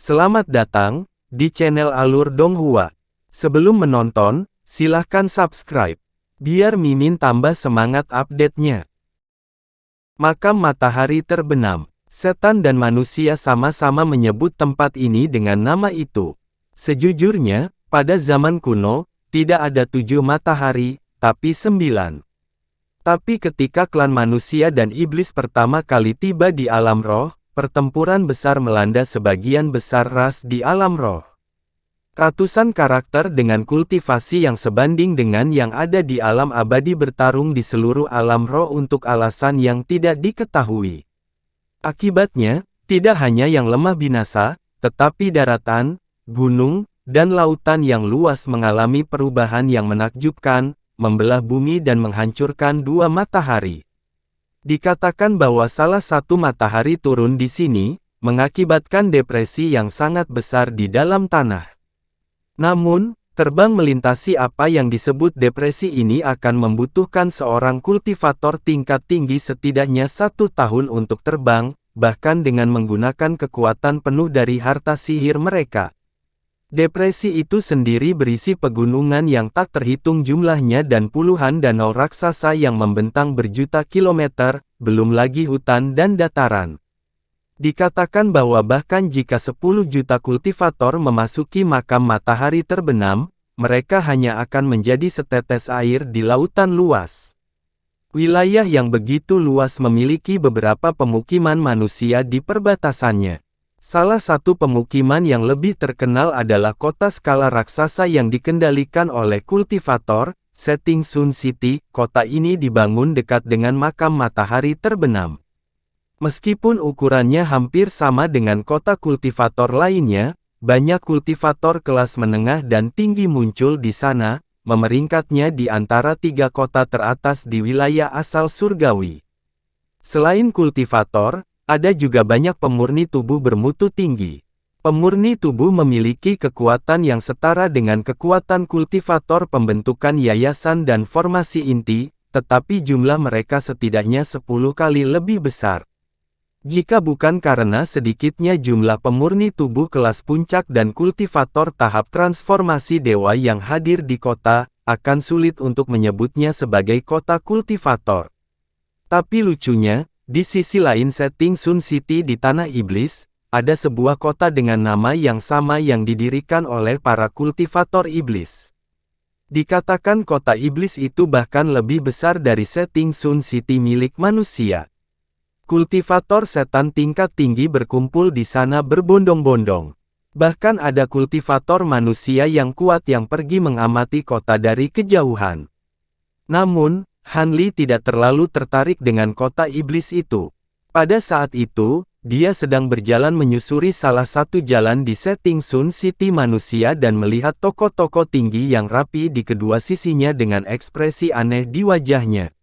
Selamat datang di channel Alur Donghua. Sebelum menonton, silahkan subscribe, biar Mimin tambah semangat update-nya. Makam matahari terbenam. Setan dan manusia sama-sama menyebut tempat ini dengan nama itu. Sejujurnya, pada zaman kuno, tidak ada 7 matahari, tapi 9. Tapi ketika klan manusia dan iblis pertama kali tiba di alam roh, pertempuran besar melanda sebagian besar ras di alam roh. Ratusan karakter dengan kultivasi yang sebanding dengan yang ada di alam abadi bertarung di seluruh alam roh untuk alasan yang tidak diketahui. Akibatnya, tidak hanya yang lemah binasa, tetapi daratan, gunung, dan lautan yang luas mengalami perubahan yang menakjubkan, membelah bumi dan menghancurkan 2 matahari. Dikatakan bahwa salah satu matahari turun di sini, mengakibatkan depresi yang sangat besar di dalam tanah. Namun, terbang melintasi apa yang disebut depresi ini akan membutuhkan seorang kultivator tingkat tinggi setidaknya 1 tahun untuk terbang, bahkan dengan menggunakan kekuatan penuh dari harta sihir mereka. Depresi itu sendiri berisi pegunungan yang tak terhitung jumlahnya dan puluhan danau raksasa yang membentang berjuta kilometer, belum lagi hutan dan dataran. Dikatakan bahwa bahkan jika 10 juta kultivator memasuki makam matahari terbenam, mereka hanya akan menjadi setetes air di lautan luas. Wilayah yang begitu luas memiliki beberapa pemukiman manusia di perbatasannya. Salah satu pemukiman yang lebih terkenal adalah kota skala raksasa yang dikendalikan oleh kultivator, Setting Sun City. Kota ini dibangun dekat dengan makam matahari terbenam. Meskipun ukurannya hampir sama dengan kota kultivator lainnya, banyak kultivator kelas menengah dan tinggi muncul di sana, memeringkatnya di antara 3 kota teratas di wilayah asal surgawi. Selain kultivator, ada juga banyak pemurni tubuh bermutu tinggi. Pemurni tubuh memiliki kekuatan yang setara dengan kekuatan kultivator pembentukan yayasan dan formasi inti, tetapi jumlah mereka setidaknya 10 kali lebih besar. Jika bukan karena sedikitnya jumlah pemurni tubuh kelas puncak dan kultivator tahap transformasi dewa yang hadir di kota, akan sulit untuk menyebutnya sebagai kota kultivator. Tapi lucunya, di sisi lain Setting Sun City di Tanah Iblis, ada sebuah kota dengan nama yang sama yang didirikan oleh para kultivator iblis. Dikatakan kota iblis itu bahkan lebih besar dari Setting Sun City milik manusia. Kultivator setan tingkat tinggi berkumpul di sana berbondong-bondong. Bahkan ada kultivator manusia yang kuat yang pergi mengamati kota dari kejauhan. Namun, Han Li tidak terlalu tertarik dengan kota iblis itu. Pada saat itu, dia sedang berjalan menyusuri salah satu jalan di Setting Sun City manusia dan melihat toko-toko tinggi yang rapi di kedua sisinya dengan ekspresi aneh di wajahnya.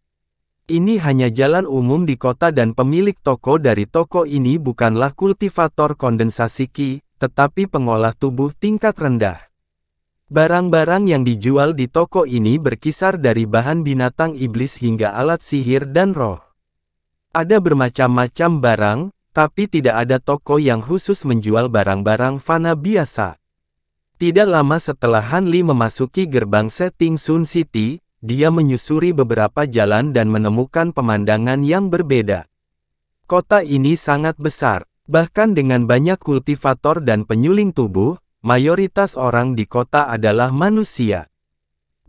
Ini hanya jalan umum di kota dan pemilik toko dari toko ini bukanlah kultivator kondensasi Qi, tetapi pengolah tubuh tingkat rendah. Barang-barang yang dijual di toko ini berkisar dari bahan binatang iblis hingga alat sihir dan roh. Ada bermacam-macam barang, tapi tidak ada toko yang khusus menjual barang-barang fana biasa. Tidak lama setelah Han Li memasuki gerbang Setting Sun City, dia menyusuri beberapa jalan dan menemukan pemandangan yang berbeda. Kota ini sangat besar, bahkan dengan banyak kultivator dan penyuling tubuh. Mayoritas orang di kota adalah manusia.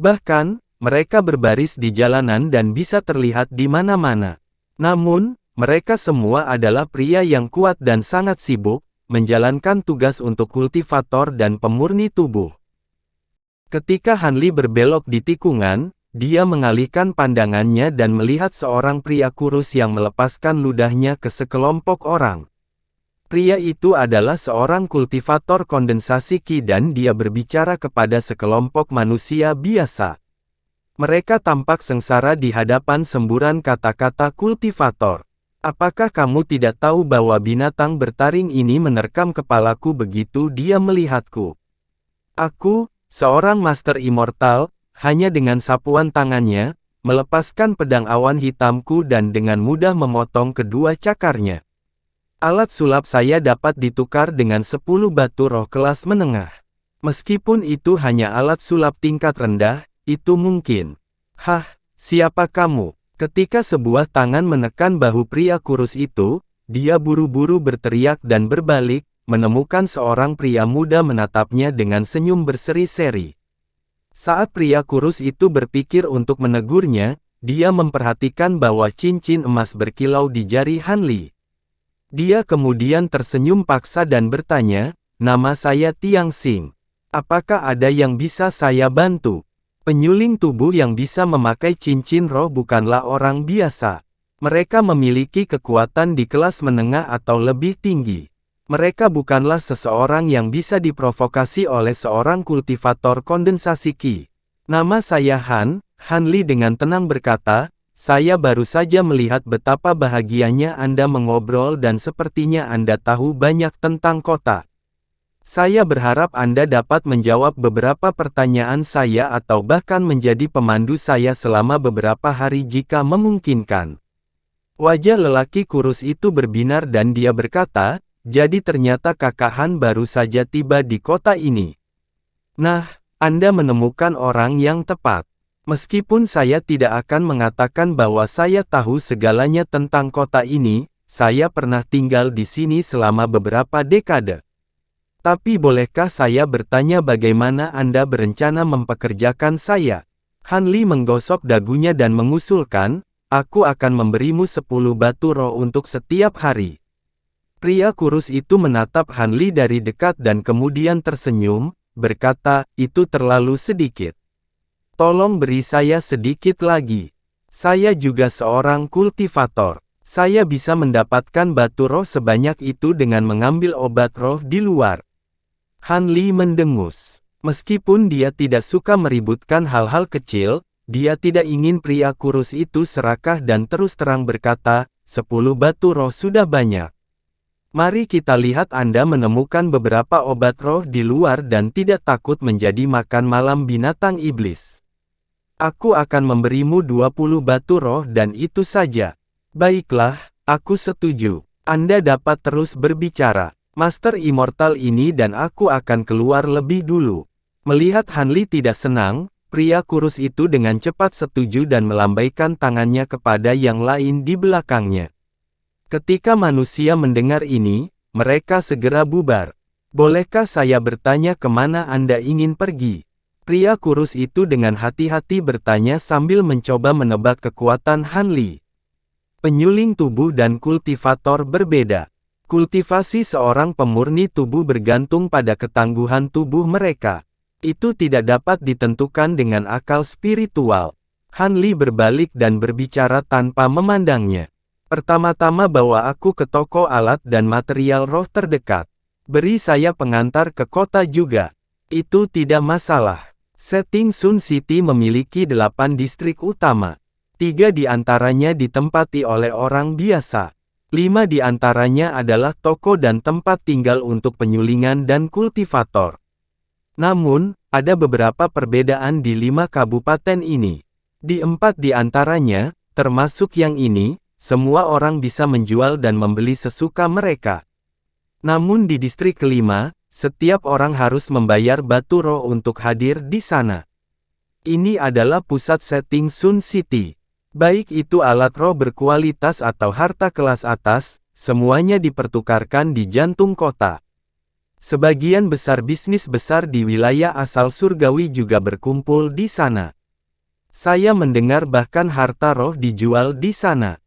Bahkan, mereka berbaris di jalanan dan bisa terlihat di mana-mana. Namun, mereka semua adalah pria yang kuat dan sangat sibuk, menjalankan tugas untuk kultivator dan pemurni tubuh. Ketika Han Li berbelok di tikungan, dia mengalihkan pandangannya dan melihat seorang pria kurus yang melepaskan ludahnya ke sekelompok orang. Pria itu adalah seorang kultivator kondensasi Qi dan dia berbicara kepada sekelompok manusia biasa. Mereka tampak sengsara di hadapan semburan kata-kata kultivator. Apakah kamu tidak tahu bahwa binatang bertaring ini menerkam kepalaku begitu dia melihatku? Aku, seorang master immortal, hanya dengan sapuan tangannya, melepaskan pedang awan hitamku dan dengan mudah memotong kedua cakarnya. Alat sulap saya dapat ditukar dengan 10 batu roh kelas menengah. Meskipun itu hanya alat sulap tingkat rendah, itu mungkin. Hah, siapa kamu? Ketika sebuah tangan menekan bahu pria kurus itu, dia buru-buru berteriak dan berbalik, menemukan seorang pria muda menatapnya dengan senyum berseri-seri. Saat pria kurus itu berpikir untuk menegurnya, dia memperhatikan bahwa cincin emas berkilau di jari Han Li. Dia kemudian tersenyum paksa dan bertanya, "Nama saya Tiang Xing. Apakah ada yang bisa saya bantu?" Penyuling tubuh yang bisa memakai cincin roh bukanlah orang biasa. Mereka memiliki kekuatan di kelas menengah atau lebih tinggi. Mereka bukanlah seseorang yang bisa diprovokasi oleh seorang kultivator kondensasi Qi. "Nama saya Han," Han Li dengan tenang berkata, "saya baru saja melihat betapa bahagianya Anda mengobrol dan sepertinya Anda tahu banyak tentang kota. Saya berharap Anda dapat menjawab beberapa pertanyaan saya atau bahkan menjadi pemandu saya selama beberapa hari jika memungkinkan." Wajah lelaki kurus itu berbinar dan dia berkata, "Jadi ternyata Kakak Han baru saja tiba di kota ini. Nah, Anda menemukan orang yang tepat. Meskipun saya tidak akan mengatakan bahwa saya tahu segalanya tentang kota ini, saya pernah tinggal di sini selama beberapa dekade. Tapi bolehkah saya bertanya bagaimana Anda berencana mempekerjakan saya?" Han Li menggosok dagunya dan mengusulkan, "Aku akan memberimu 10 batu roh untuk setiap hari." Pria kurus itu menatap Han Li dari dekat dan kemudian tersenyum, berkata, "Itu terlalu sedikit. Tolong beri saya sedikit lagi. Saya juga seorang kultivator. Saya bisa mendapatkan batu roh sebanyak itu dengan mengambil obat roh di luar." Han Li mendengus. Meskipun dia tidak suka meributkan hal-hal kecil, dia tidak ingin pria kurus itu serakah dan terus terang berkata, 10 batu roh sudah banyak. Mari kita lihat Anda menemukan beberapa obat roh di luar dan tidak takut menjadi makan malam binatang iblis. Aku akan memberimu 20 batu roh dan itu saja." "Baiklah, aku setuju. Anda dapat terus berbicara. Master Immortal ini dan aku akan keluar lebih dulu." Melihat Han Li tidak senang, pria kurus itu dengan cepat setuju dan melambaikan tangannya kepada yang lain di belakangnya. Ketika manusia mendengar ini, mereka segera bubar. "Bolehkah saya bertanya kemana Anda ingin pergi?" Pria kurus itu dengan hati-hati bertanya sambil mencoba menebak kekuatan Han Li. Penyuling tubuh dan kultivator berbeda. Kultivasi seorang pemurni tubuh bergantung pada ketangguhan tubuh mereka. Itu tidak dapat ditentukan dengan akal spiritual. Han Li berbalik dan berbicara tanpa memandangnya. "Pertama-tama bawa aku ke toko alat dan material roh terdekat. Beri saya pengantar ke kota juga. Itu tidak masalah." Setting Sun City memiliki 8 distrik utama. 3 di antaranya ditempati oleh orang biasa. 5 di antaranya adalah toko dan tempat tinggal untuk penyulingan dan kultivator. Namun, ada beberapa perbedaan di 5 kabupaten ini. Di 4 di antaranya, termasuk yang ini, semua orang bisa menjual dan membeli sesuka mereka. Namun di distrik kelima, setiap orang harus membayar batu roh untuk hadir di sana. Ini adalah pusat setting Sun City. Baik itu alat roh berkualitas atau harta kelas atas, semuanya dipertukarkan di jantung kota. Sebagian besar bisnis besar di wilayah asal surgawi juga berkumpul di sana. Saya mendengar bahkan harta roh dijual di sana.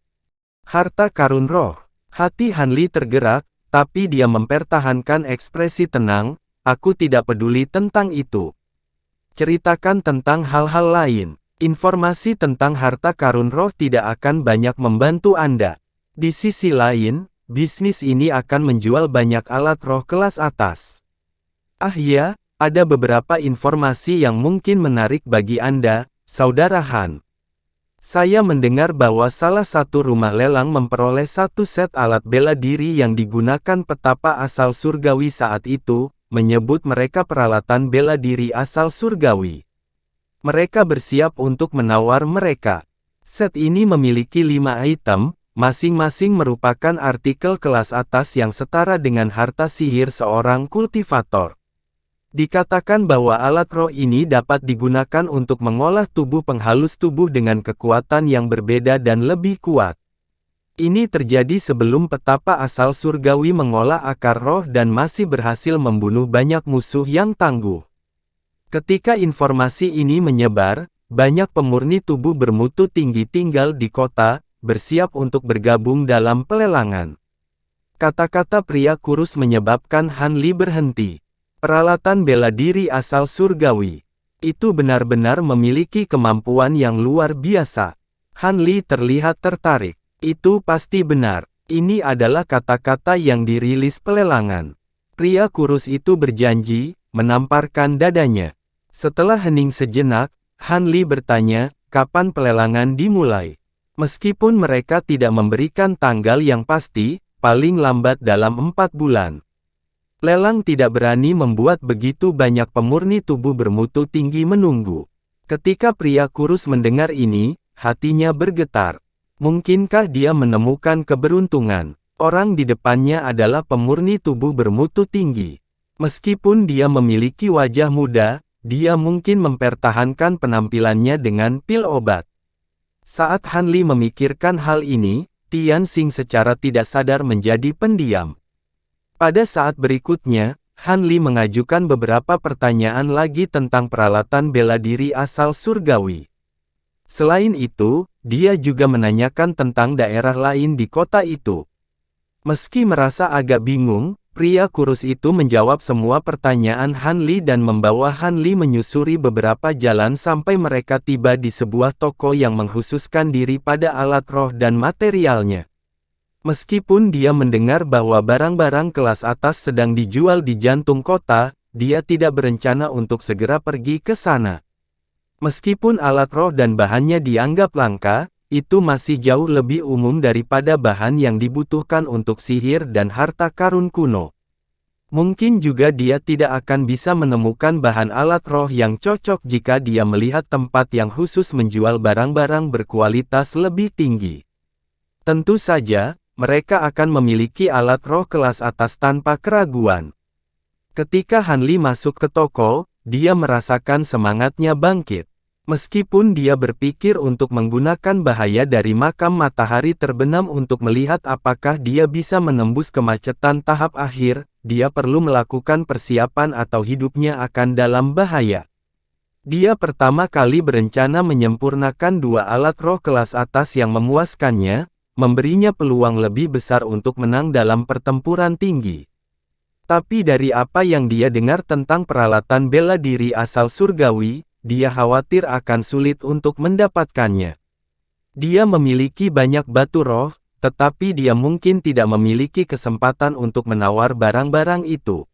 Harta karun roh. Hati Han Li tergerak, tapi dia mempertahankan ekspresi tenang, "Aku tidak peduli tentang itu. Ceritakan tentang hal-hal lain. Informasi tentang harta karun roh tidak akan banyak membantu Anda. Di sisi lain, bisnis ini akan menjual banyak alat roh kelas atas. Ah ya, ada beberapa informasi yang mungkin menarik bagi Anda, Saudara Han. Saya mendengar bahwa salah satu rumah lelang memperoleh 1 set alat bela diri yang digunakan petapa asal surgawi saat itu, menyebut mereka peralatan bela diri asal surgawi. Mereka bersiap untuk menawar mereka. Set ini memiliki 5 item, masing-masing merupakan artikel kelas atas yang setara dengan harta sihir seorang kultivator. Dikatakan bahwa alat roh ini dapat digunakan untuk mengolah tubuh penghalus tubuh dengan kekuatan yang berbeda dan lebih kuat. Ini terjadi sebelum petapa asal surgawi mengolah akar roh dan masih berhasil membunuh banyak musuh yang tangguh. Ketika informasi ini menyebar, banyak pemurni tubuh bermutu tinggi tinggal di kota, bersiap untuk bergabung dalam pelelangan. Kata-kata pria kurus menyebabkan Han Li berhenti. Peralatan bela diri asal surgawi. Itu benar-benar memiliki kemampuan yang luar biasa. Han Li terlihat tertarik. Itu pasti benar. Ini adalah kata-kata yang dirilis pelelangan. Pria kurus itu berjanji, menamparkan dadanya. Setelah hening sejenak, Han Li bertanya, kapan pelelangan dimulai? Meskipun mereka tidak memberikan tanggal yang pasti, paling lambat dalam 4 bulan. Lelang tidak berani membuat begitu banyak pemurni tubuh bermutu tinggi menunggu. Ketika pria kurus mendengar ini, hatinya bergetar. Mungkinkah dia menemukan keberuntungan? Orang di depannya adalah pemurni tubuh bermutu tinggi. Meskipun dia memiliki wajah muda, dia mungkin mempertahankan penampilannya dengan pil obat. Saat Han Li memikirkan hal ini, Tian Xing secara tidak sadar menjadi pendiam. Pada saat berikutnya, Han Li mengajukan beberapa pertanyaan lagi tentang peralatan bela diri asal surgawi. Selain itu, dia juga menanyakan tentang daerah lain di kota itu. Meski merasa agak bingung, pria kurus itu menjawab semua pertanyaan Han Li dan membawa Han Li menyusuri beberapa jalan sampai mereka tiba di sebuah toko yang mengkhususkan diri pada alat roh dan materialnya. Meskipun dia mendengar bahwa barang-barang kelas atas sedang dijual di jantung kota, dia tidak berencana untuk segera pergi ke sana. Meskipun alat roh dan bahannya dianggap langka, itu masih jauh lebih umum daripada bahan yang dibutuhkan untuk sihir dan harta karun kuno. Mungkin juga dia tidak akan bisa menemukan bahan alat roh yang cocok jika dia melihat tempat yang khusus menjual barang-barang berkualitas lebih tinggi. Tentu saja, mereka akan memiliki alat roh kelas atas tanpa keraguan. Ketika Han Li masuk ke toko, dia merasakan semangatnya bangkit. Meskipun dia berpikir untuk menggunakan bahaya dari makam matahari terbenam untuk melihat apakah dia bisa menembus kemacetan tahap akhir, dia perlu melakukan persiapan atau hidupnya akan dalam bahaya. Dia pertama kali berencana menyempurnakan 2 alat roh kelas atas yang memuaskannya, memberinya peluang lebih besar untuk menang dalam pertempuran tinggi. Tapi dari apa yang dia dengar tentang peralatan bela diri asal surgawi, dia khawatir akan sulit untuk mendapatkannya. Dia memiliki banyak batu roh, tetapi dia mungkin tidak memiliki kesempatan untuk menawar barang-barang itu.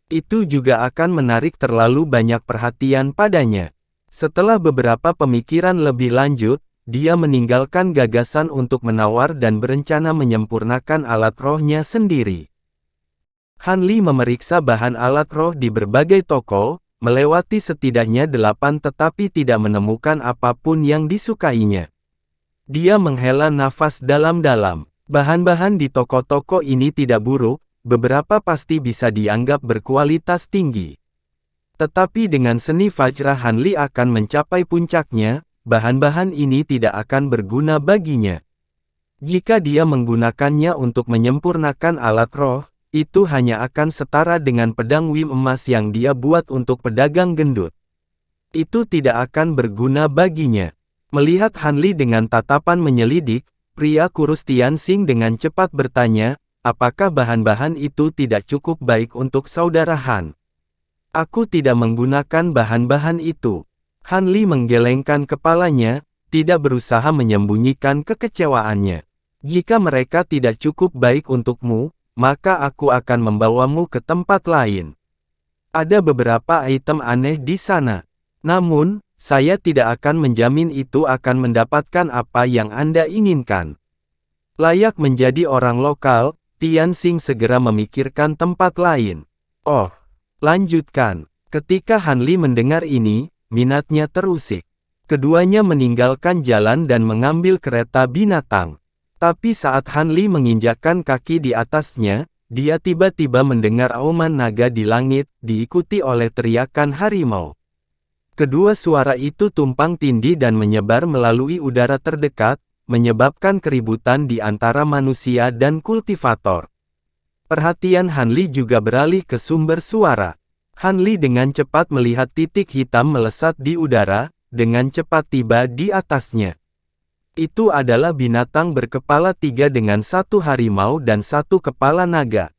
Itu juga akan menarik terlalu banyak perhatian padanya. Setelah beberapa pemikiran lebih lanjut, dia meninggalkan gagasan untuk menawar dan berencana menyempurnakan alat rohnya sendiri. Han Li memeriksa bahan alat roh di berbagai toko, melewati setidaknya 8 tetapi tidak menemukan apapun yang disukainya. Dia menghela nafas dalam-dalam. Bahan-bahan di toko-toko ini tidak buruk, beberapa pasti bisa dianggap berkualitas tinggi. Tetapi dengan seni Vajra Han Li akan mencapai puncaknya, bahan-bahan ini tidak akan berguna baginya. Jika dia menggunakannya untuk menyempurnakan alat roh, itu hanya akan setara dengan pedang Wim emas yang dia buat untuk pedagang gendut. Itu tidak akan berguna baginya. Melihat Han Li dengan tatapan menyelidik, pria kurus Tian Xing dengan cepat bertanya, apakah bahan-bahan itu tidak cukup baik untuk saudara Han? Aku tidak menggunakan bahan-bahan itu. Han Li menggelengkan kepalanya, tidak berusaha menyembunyikan kekecewaannya. Jika mereka tidak cukup baik untukmu, maka aku akan membawamu ke tempat lain. Ada beberapa item aneh di sana. Namun, saya tidak akan menjamin itu akan mendapatkan apa yang Anda inginkan. Layak menjadi orang lokal, Tian Xing segera memikirkan tempat lain. Oh, lanjutkan. Ketika Han Li mendengar ini, minatnya terusik. Keduanya meninggalkan jalan dan mengambil kereta binatang. Tapi saat Han Li menginjakkan kaki di atasnya, dia tiba-tiba mendengar auman naga di langit, diikuti oleh teriakan harimau. Kedua suara itu tumpang tindih dan menyebar melalui udara terdekat, menyebabkan keributan di antara manusia dan kultivator. Perhatian Han Li juga beralih ke sumber suara. Han Li dengan cepat melihat titik hitam melesat di udara, dengan cepat tiba di atasnya. Itu adalah binatang berkepala 3 dengan 1 harimau dan 1 kepala naga.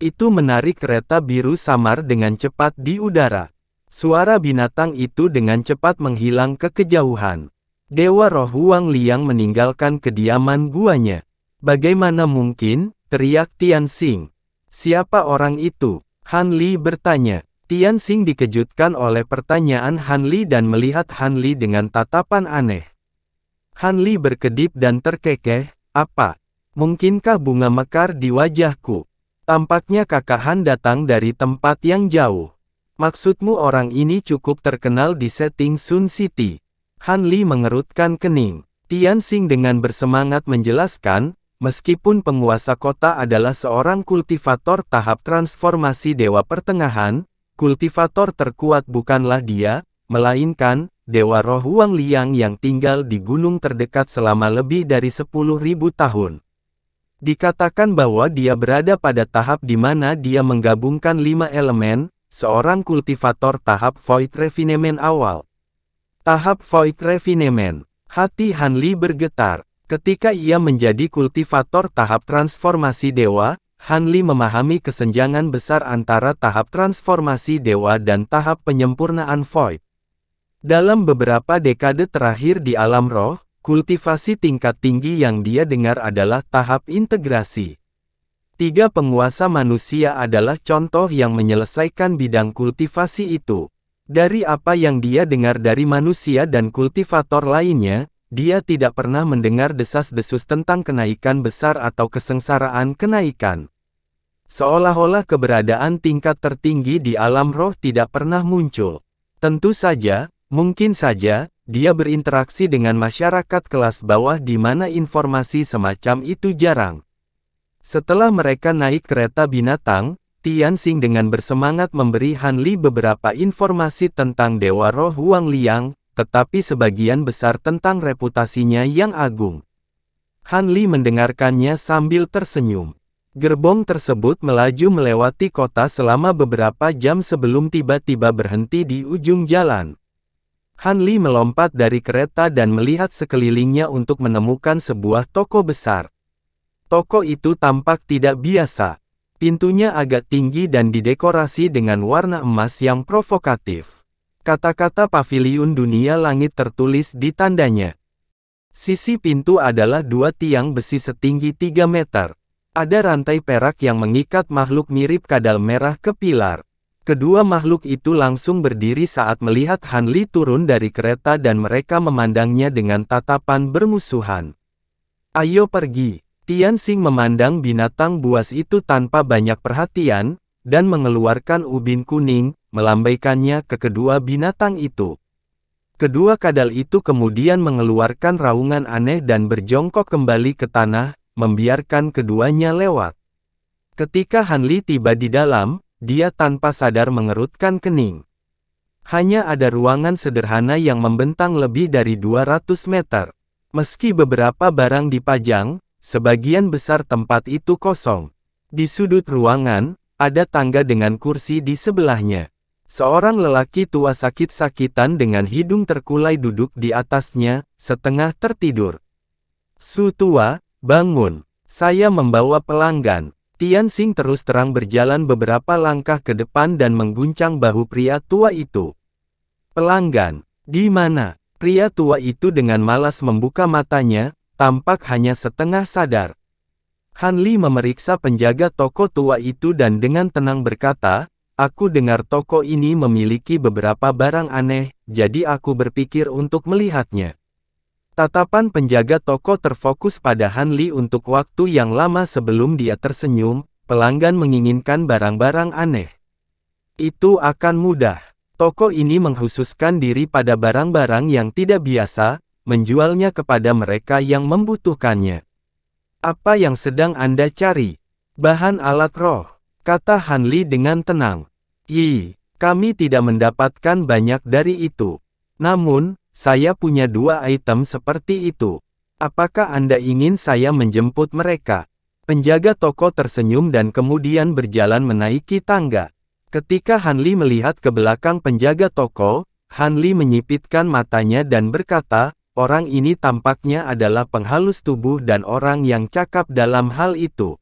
Itu menarik kereta biru samar dengan cepat di udara. Suara binatang itu dengan cepat menghilang ke kejauhan. Dewa Roh Huang Liang meninggalkan kediaman guanya. Bagaimana mungkin? Teriak Tianxing. Siapa orang itu? Han Li bertanya. Tianxing dikejutkan oleh pertanyaan Han Li dan melihat Han Li dengan tatapan aneh. Han Li berkedip dan terkekeh, apa? Mungkinkah bunga mekar di wajahku? Tampaknya kakak Han datang dari tempat yang jauh. Maksudmu orang ini cukup terkenal di setting Sun City? Han Li mengerutkan kening. Tianxing dengan bersemangat menjelaskan, meskipun penguasa kota adalah seorang kultivator tahap transformasi Dewa Pertengahan, kultivator terkuat bukanlah dia, melainkan Dewa Roh Huang Liang yang tinggal di gunung terdekat selama lebih dari 10.000 tahun. Dikatakan bahwa dia berada pada tahap di mana dia menggabungkan 5 elemen, seorang kultivator tahap Void Refinement awal. Tahap Void Refinement. Hati Han Li bergetar. Ketika ia menjadi kultivator tahap transformasi dewa, Han Li memahami kesenjangan besar antara tahap transformasi dewa dan tahap penyempurnaan Void. Dalam beberapa dekade terakhir di alam roh, kultivasi tingkat tinggi yang dia dengar adalah tahap integrasi. 3 penguasa manusia adalah contoh yang menyelesaikan bidang kultivasi itu. Dari apa yang dia dengar dari manusia dan kultivator lainnya, dia tidak pernah mendengar desas-desus tentang kenaikan besar atau kesengsaraan kenaikan. Seolah-olah keberadaan tingkat tertinggi di alam roh tidak pernah muncul. Tentu saja, mungkin saja, dia berinteraksi dengan masyarakat kelas bawah di mana informasi semacam itu jarang. Setelah mereka naik kereta binatang, Tianxing dengan bersemangat memberi Han Li beberapa informasi tentang Dewa Roh Huang Liang, tetapi sebagian besar tentang reputasinya yang agung. Han Li mendengarkannya sambil tersenyum. Gerbong tersebut melaju melewati kota selama beberapa jam sebelum tiba-tiba berhenti di ujung jalan. Han Li melompat dari kereta dan melihat sekelilingnya untuk menemukan sebuah toko besar. Toko itu tampak tidak biasa. Pintunya agak tinggi dan didekorasi dengan warna emas yang provokatif. Kata-kata Paviliun Dunia Langit tertulis di tandanya. Sisi pintu adalah 2 tiang besi setinggi 3 meter. Ada rantai perak yang mengikat makhluk mirip kadal merah ke pilar. Kedua makhluk itu langsung berdiri saat melihat Han Li turun dari kereta dan mereka memandangnya dengan tatapan bermusuhan. Ayo pergi. Tianxing memandang binatang buas itu tanpa banyak perhatian, dan mengeluarkan ubin kuning, melambaikannya ke kedua binatang itu. Kedua kadal itu kemudian mengeluarkan raungan aneh dan berjongkok kembali ke tanah, membiarkan keduanya lewat. Ketika Han Li tiba di dalam, dia tanpa sadar mengerutkan kening. Hanya ada ruangan sederhana yang membentang lebih dari 200 meter. Meski beberapa barang dipajang, sebagian besar tempat itu kosong. Di sudut ruangan, ada tangga dengan kursi di sebelahnya. Seorang lelaki tua sakit-sakitan dengan hidung terkulai duduk di atasnya, setengah tertidur. Su tua, bangun. Saya membawa pelanggan. Tianxing terus terang berjalan beberapa langkah ke depan dan mengguncang bahu pria tua itu. Pelanggan, di mana? Pria tua itu dengan malas membuka matanya, tampak hanya setengah sadar. Han Li memeriksa penjaga toko tua itu dan dengan tenang berkata, aku dengar toko ini memiliki beberapa barang aneh, jadi aku berpikir untuk melihatnya. Tatapan penjaga toko terfokus pada Han Li untuk waktu yang lama sebelum dia tersenyum, pelanggan menginginkan barang-barang aneh. Itu akan mudah. Toko ini mengkhususkan diri pada barang-barang yang tidak biasa, menjualnya kepada mereka yang membutuhkannya. Apa yang sedang Anda cari? Bahan alat roh, kata Han Li dengan tenang. Kami tidak mendapatkan banyak dari itu. Namun, saya punya 2 item seperti itu. Apakah Anda ingin saya menjemput mereka? Penjaga toko tersenyum dan kemudian berjalan menaiki tangga. Ketika Han Li melihat ke belakang penjaga toko, Han Li menyipitkan matanya dan berkata, orang ini tampaknya adalah penghalus tubuh dan orang yang cakap dalam hal itu.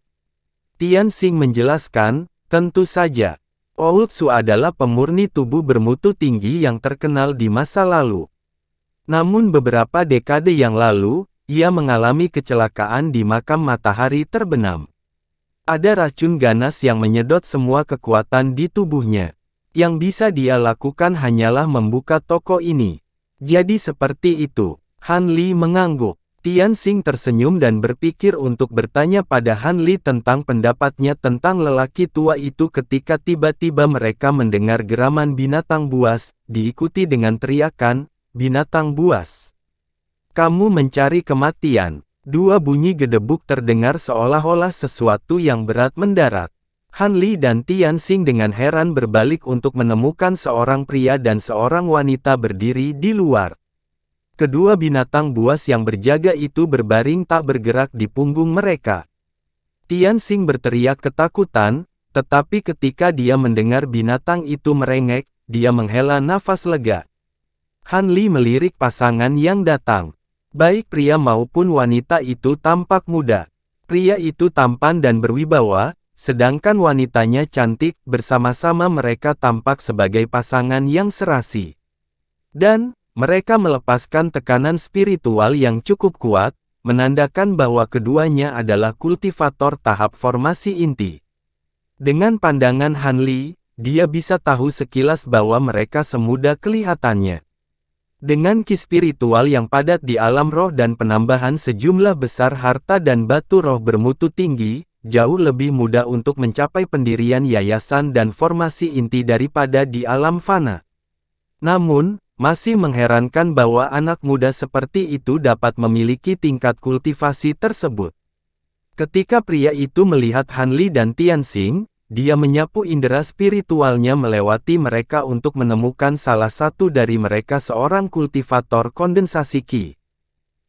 Tian Xing menjelaskan, tentu saja. Old Su adalah pemurni tubuh bermutu tinggi yang terkenal di masa lalu. Namun beberapa dekade yang lalu, ia mengalami kecelakaan di makam matahari terbenam. Ada racun ganas yang menyedot semua kekuatan di tubuhnya. Yang bisa dia lakukan hanyalah membuka toko ini. Jadi seperti itu. Han Li mengangguk. Tian Xing tersenyum dan berpikir untuk bertanya pada Han Li tentang pendapatnya tentang lelaki tua itu ketika tiba-tiba mereka mendengar geraman binatang buas, diikuti dengan teriakan, binatang buas. Kamu mencari kematian. 2 bunyi gedebuk terdengar seolah-olah sesuatu yang berat mendarat. Han Li dan Tian Xing dengan heran berbalik untuk menemukan seorang pria dan seorang wanita berdiri di luar. Kedua binatang buas yang berjaga itu berbaring tak bergerak di punggung mereka. Tian Xing berteriak ketakutan, tetapi ketika dia mendengar binatang itu merengek, dia menghela nafas lega. Han Li melirik pasangan yang datang. Baik pria maupun wanita itu tampak muda. Pria itu tampan dan berwibawa, sedangkan wanitanya cantik, bersama-sama mereka tampak sebagai pasangan yang serasi. Dan, mereka melepaskan tekanan spiritual yang cukup kuat, menandakan bahwa keduanya adalah kultivator tahap formasi inti. Dengan pandangan Han Li, dia bisa tahu sekilas bahwa mereka semudah kelihatannya. Dengan ki spiritual yang padat di alam roh dan penambahan sejumlah besar harta dan batu roh bermutu tinggi, jauh lebih mudah untuk mencapai pendirian yayasan dan formasi inti daripada di alam fana. Namun, masih mengherankan bahwa anak muda seperti itu dapat memiliki tingkat kultivasi tersebut. Ketika pria itu melihat Han Li dan Tian Xing, dia menyapu indera spiritualnya melewati mereka untuk menemukan salah satu dari mereka seorang kultivator kondensasi Qi.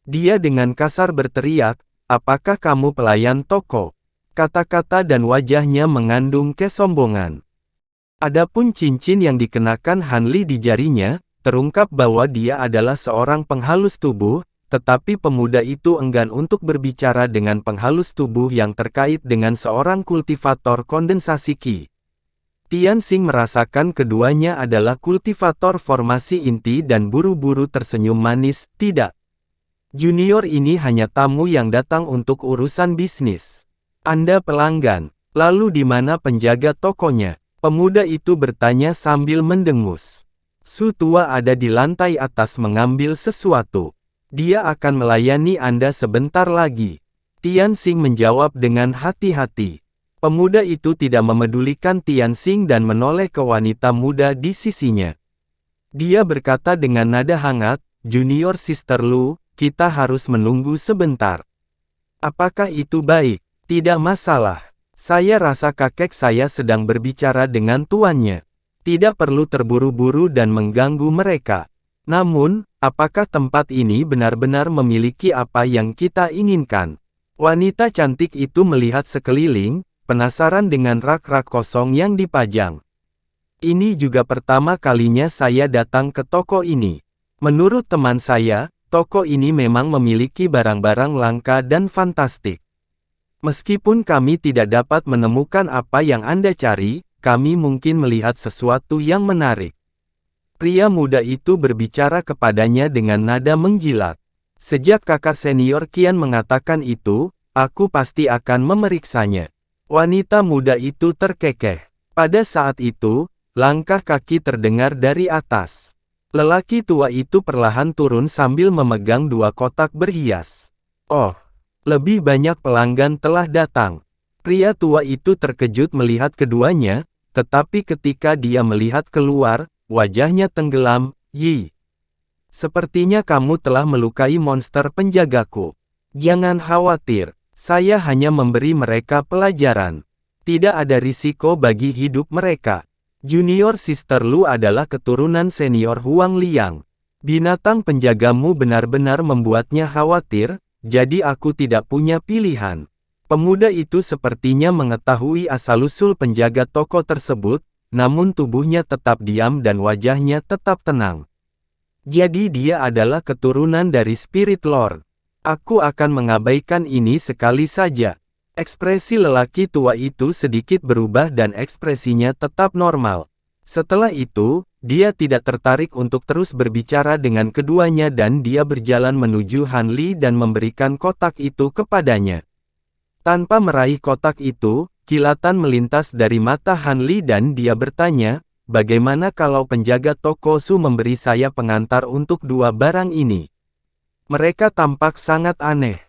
Dia dengan kasar berteriak, apakah kamu pelayan toko? Kata-kata dan wajahnya mengandung kesombongan. Adapun cincin yang dikenakan Han Li di jarinya, terungkap bahwa dia adalah seorang penghalus tubuh, tetapi pemuda itu enggan untuk berbicara dengan penghalus tubuh yang terkait dengan seorang kultivator kondensasi Qi. Tian Xing merasakan keduanya adalah kultivator formasi inti dan buru-buru tersenyum manis, tidak. Junior ini hanya tamu yang datang untuk urusan bisnis. Anda pelanggan, lalu di mana penjaga tokonya? Pemuda itu bertanya sambil mendengus. Su tua ada di lantai atas mengambil sesuatu. Dia akan melayani Anda sebentar lagi. Tian Xing menjawab dengan hati-hati. Pemuda itu tidak memedulikan Tian Xing dan menoleh ke wanita muda di sisinya. Dia berkata dengan nada hangat, Junior Sister Lu, kita harus menunggu sebentar. Apakah itu baik? Tidak masalah. Saya rasa kakek saya sedang berbicara dengan tuannya. Tidak perlu terburu-buru dan mengganggu mereka. Namun, apakah tempat ini benar-benar memiliki apa yang kita inginkan? Wanita cantik itu melihat sekeliling, penasaran dengan rak-rak kosong yang dipajang. Ini juga pertama kalinya saya datang ke toko ini. Menurut teman saya, toko ini memang memiliki barang-barang langka dan fantastik. Meskipun kami tidak dapat menemukan apa yang Anda cari, kami mungkin melihat sesuatu yang menarik. Pria muda itu berbicara kepadanya dengan nada menjilat. Sejak kakak senior kian mengatakan itu, aku pasti akan memeriksanya. Wanita muda itu terkekeh. Pada saat itu, langkah kaki terdengar dari atas. Lelaki tua itu perlahan turun sambil memegang 2 kotak berhias. Oh, lebih banyak pelanggan telah datang. Pria tua itu terkejut melihat keduanya, tetapi ketika dia melihat keluar, wajahnya tenggelam. Yi. Sepertinya kamu telah melukai monster penjagaku. Jangan khawatir, Saya hanya memberi mereka pelajaran. Tidak ada risiko bagi hidup mereka. Junior Sister Lu adalah keturunan senior Huang Liang. Binatang penjagamu benar-benar membuatnya khawatir, jadi aku tidak punya pilihan. Pemuda itu sepertinya mengetahui asal-usul penjaga toko tersebut, namun tubuhnya tetap diam dan wajahnya tetap tenang. Jadi dia adalah keturunan dari Spirit Lord. Aku akan mengabaikan ini sekali saja. Ekspresi lelaki tua itu sedikit berubah dan ekspresinya tetap normal. Setelah itu, dia tidak tertarik untuk terus berbicara dengan keduanya dan dia berjalan menuju Han Li dan memberikan kotak itu kepadanya. Tanpa meraih kotak itu, kilatan melintas dari mata Han Li dan dia bertanya, bagaimana kalau penjaga toko Su memberi saya pengantar untuk dua barang ini? Mereka tampak sangat aneh.